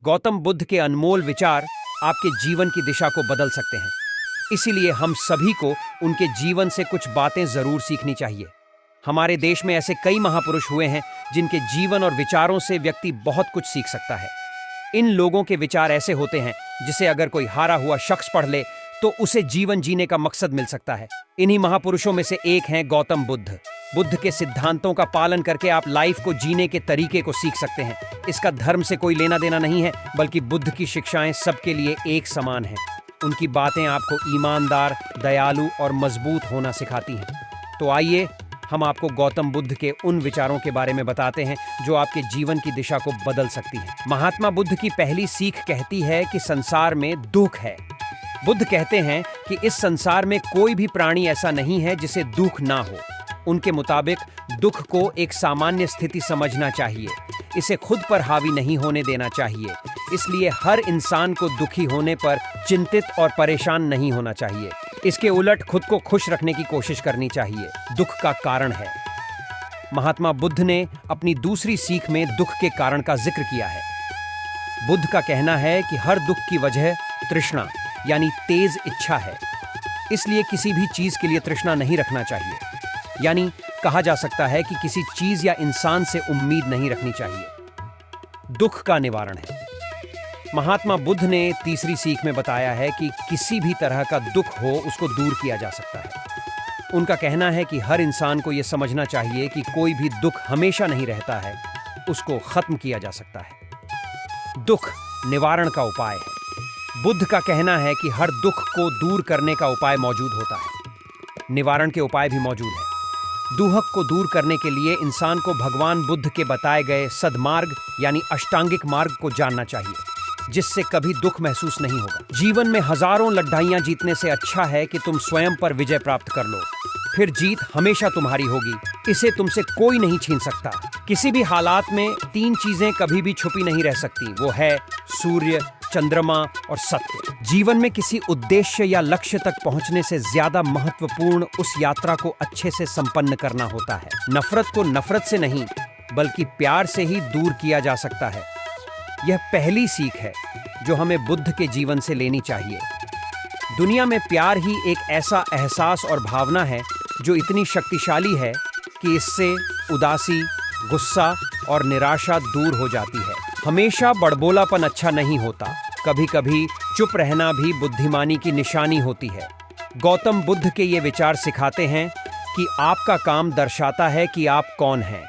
गौतम बुद्ध के अनमोल विचार आपके जीवन की दिशा को बदल सकते हैं। इसीलिए हम सभी को उनके जीवन से कुछ बातें जरूर सीखनी चाहिए। हमारे देश में ऐसे कई महापुरुष हुए हैं जिनके जीवन और विचारों से व्यक्ति बहुत कुछ सीख सकता है। इन लोगों के विचार ऐसे होते हैं जिसे अगर कोई हारा हुआ शख्स पढ़ ले तो उसे जीवन जीने का मकसद मिल सकता है। इन्हीं महापुरुषों में से एक हैं गौतम बुद्ध। बुद्ध के सिद्धांतों का पालन करके आप लाइफ को जीने के तरीके को सीख सकते हैं। इसका धर्म से कोई लेना देना नहीं है, बल्कि बुद्ध की शिक्षाएं सबके लिए एक समान हैं। उनकी बातें आपको ईमानदार, दयालु और मजबूत होना सिखाती हैं। तो आइए हम आपको गौतम बुद्ध के उन विचारों के बारे में बताते हैं जो आपके जीवन की दिशा को बदल सकती है। महात्मा बुद्ध की पहली सीख कहती है कि संसार में दुख है। बुद्ध कहते हैं कि इस संसार में कोई भी प्राणी ऐसा नहीं है जिसे दुख ना हो। उनके मुताबिक दुख को एक सामान्य स्थिति समझना चाहिए, इसे खुद पर हावी नहीं होने देना चाहिए। इसलिए हर इंसान को दुखी होने पर चिंतित और परेशान नहीं होना चाहिए। इसके उलट खुद को खुश रखने की कोशिश करनी चाहिए। दुख का कारण है। महात्मा बुद्ध ने अपनी दूसरी सीख में दुख के कारण का जिक्र किया है। बुद्ध का कहना है कि हर दुख की वजह तृष्णा यानी तेज इच्छा है। इसलिए किसी भी चीज के लिए तृष्णा नहीं रखना चाहिए। यानी कहा जा सकता है कि किसी चीज या इंसान से उम्मीद नहीं रखनी चाहिए। दुख का निवारण है। महात्मा बुद्ध ने तीसरी सीख में बताया है कि किसी भी तरह का दुख हो उसको दूर किया जा सकता है। उनका कहना है कि हर इंसान को यह समझना चाहिए कि कोई भी दुख हमेशा नहीं रहता है, उसको खत्म किया जा सकता है। दुख निवारण का उपाय है। बुद्ध का कहना है कि हर दुख को दूर करने का उपाय मौजूद होता है, निवारण के उपाय भी मौजूद है। दुहक को दूर करने के लिए इंसान को भगवान बुद्ध के बताए गए सद्मार्ग यानी अष्टांगिक मार्ग को जानना चाहिए, जिससे कभी दुख महसूस नहीं होगा। जीवन में हजारों लड़ाइयां जीतने से अच्छा है कि तुम स्वयं पर विजय प्राप्त कर लो, फिर जीत हमेशा तुम्हारी होगी। इसे तुमसे कोई नहीं छीन सकता। किसी भी हालात में तीन चीजें कभी भी छुपी नहीं रह सकती, वो है सूर्य, चंद्रमा और सत्य। जीवन में किसी उद्देश्य या लक्ष्य तक पहुंचने से ज्यादा महत्वपूर्ण उस यात्रा को अच्छे से संपन्न करना होता है। नफरत को नफरत से नहीं बल्कि प्यार से ही दूर किया जा सकता है। यह पहली सीख है जो हमें बुद्ध के जीवन से लेनी चाहिए। दुनिया में प्यार ही एक ऐसा एहसास और भावना है जो इतनी शक्तिशाली है कि इससे उदासी, गुस्सा और निराशा दूर हो जाती है। हमेशा बड़बोलापन अच्छा नहीं होता, कभी कभी चुप रहना भी बुद्धिमानी की निशानी होती है। गौतम बुद्ध के ये विचार सिखाते हैं कि आपका काम दर्शाता है कि आप कौन हैं।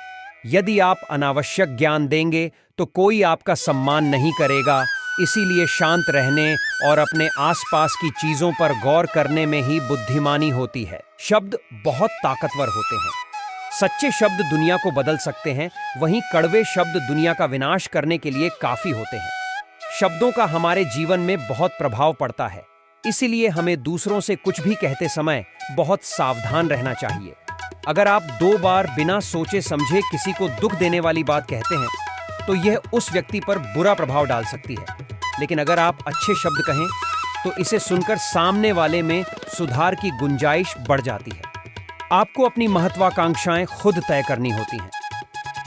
यदि आप अनावश्यक ज्ञान देंगे तो कोई आपका सम्मान नहीं करेगा। इसीलिए शांत रहने और अपने आसपास की चीजों पर गौर करने में ही बुद्धिमानी होती है। शब्द बहुत ताकतवर होते हैं। सच्चे शब्द दुनिया को बदल सकते हैं, वहीं कड़वे शब्द दुनिया का विनाश करने के लिए काफी होते हैं। शब्दों का हमारे जीवन में बहुत प्रभाव पड़ता है, इसीलिए हमें दूसरों से कुछ भी कहते समय बहुत सावधान रहना चाहिए। अगर आप 2 बार बिना सोचे समझे किसी को दुख देने वाली बात कहते हैं तो यह उस व्यक्ति पर बुरा प्रभाव डाल सकती है। लेकिन अगर आप अच्छे शब्द कहें तो इसे सुनकर सामने वाले में सुधार की गुंजाइश बढ़ जाती है। आपको अपनी महत्वाकांक्षाएं खुद तय करनी होती हैं।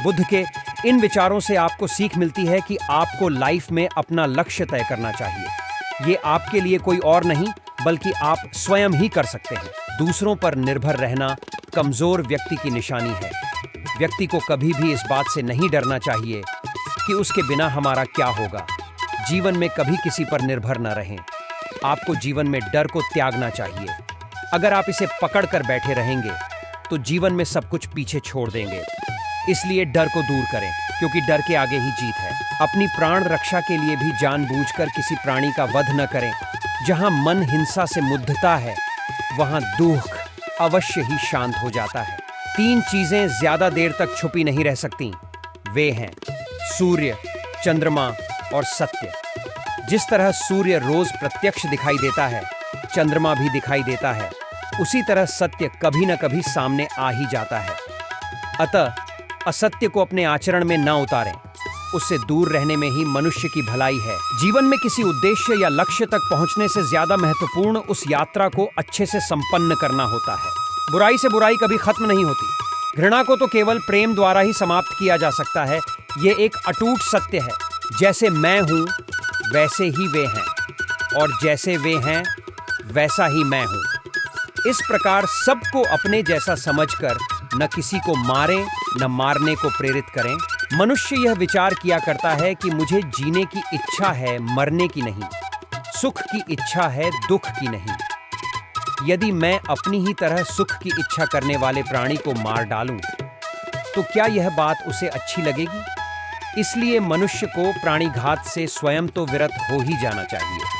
बुद्ध के इन विचारों से आपको सीख मिलती है कि आपको लाइफ में अपना लक्ष्य तय करना चाहिए। ये आपके लिए कोई और नहीं बल्कि आप स्वयं ही कर सकते हैं। दूसरों पर निर्भर रहना कमजोर व्यक्ति की निशानी है। व्यक्ति को कभी भी इस बात से नहीं डरना चाहिए कि उसके बिना हमारा क्या होगा। जीवन में कभी किसी पर निर्भर न रहें। आपको जीवन में डर को त्यागना चाहिए। अगर आप इसे पकड़ कर बैठे रहेंगे तो जीवन में सब कुछ पीछे छोड़ देंगे। इसलिए डर को दूर करें, क्योंकि डर के आगे ही जीत है। अपनी प्राण रक्षा के लिए भी जानबूझकर किसी प्राणी का वध न करें। जहां मन हिंसा से मुद्दता है वहां दुख अवश्य ही शांत हो जाता है। 3 चीजें ज्यादा देर तक छुपी नहीं रह सकती। वे हैं सूर्य, चंद्रमा और सत्य। जिस तरह सूर्य रोज प्रत्यक्ष दिखाई देता है, चंद्रमा भी दिखाई देता है, उसी तरह सत्य कभी न कभी सामने आ ही जाता है। अतः असत्य को अपने आचरण में न उतारें। उससे दूर रहने में ही मनुष्य की भलाई है। जीवन में किसी उद्देश्य या लक्ष्य तक पहुंचने से ज्यादा महत्वपूर्ण उस यात्रा को अच्छे से संपन्न करना होता है। बुराई से बुराई कभी खत्म नहीं होती। घृणा को तो केवल प्रेम द्वारा ही समाप्त किया जा सकता है। ये एक अटूट सत्य है। जैसे मैं हूं वैसे ही वे हैं, और जैसे वे हैं वैसा ही मैं हूं। इस प्रकार सबको अपने जैसा समझकर न किसी को मारें न मारने को प्रेरित करें। मनुष्य यह विचार किया करता है कि मुझे जीने की इच्छा है, मरने की नहीं। सुख की इच्छा है, दुख की नहीं। यदि मैं अपनी ही तरह सुख की इच्छा करने वाले प्राणी को मार डालूं, तो क्या यह बात उसे अच्छी लगेगी? इसलिए मनुष्य को प्राणिघात से स्वयं तो विरत हो ही जाना चाहिए।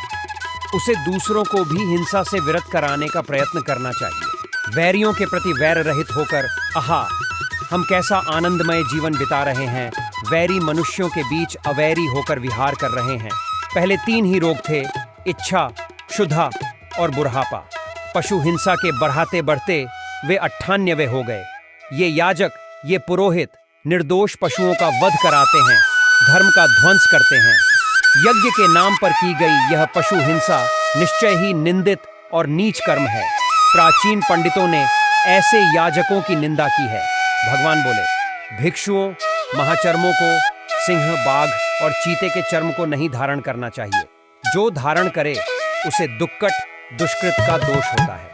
उसे दूसरों को भी हिंसा से विरत कराने का प्रयत्न करना चाहिए। वैरियों के प्रति वैर रहित होकर, आहा, हम कैसा आनंदमय जीवन बिता रहे हैं। वैरी मनुष्यों के बीच अवैरी होकर विहार कर रहे हैं। पहले 3 ही रोग थे, इच्छा, क्षुधा और बुढ़ापा। पशु हिंसा के बढ़ाते बढ़ते वे 98वें हो गए। ये याजक, ये पुरोहित निर्दोष पशुओं का वध कराते हैं, धर्म का ध्वंस करते हैं। यज्ञ के नाम पर की गई यह पशु हिंसा निश्चय ही निंदित और नीच कर्म है। प्राचीन पंडितों ने ऐसे याजकों की निंदा की है। भगवान बोले, भिक्षुओं, महाचर्मों को, सिंह, बाघ और चीते के चर्म को नहीं धारण करना चाहिए। जो धारण करे उसे दुक्कट दुष्कृत का दोष होता है।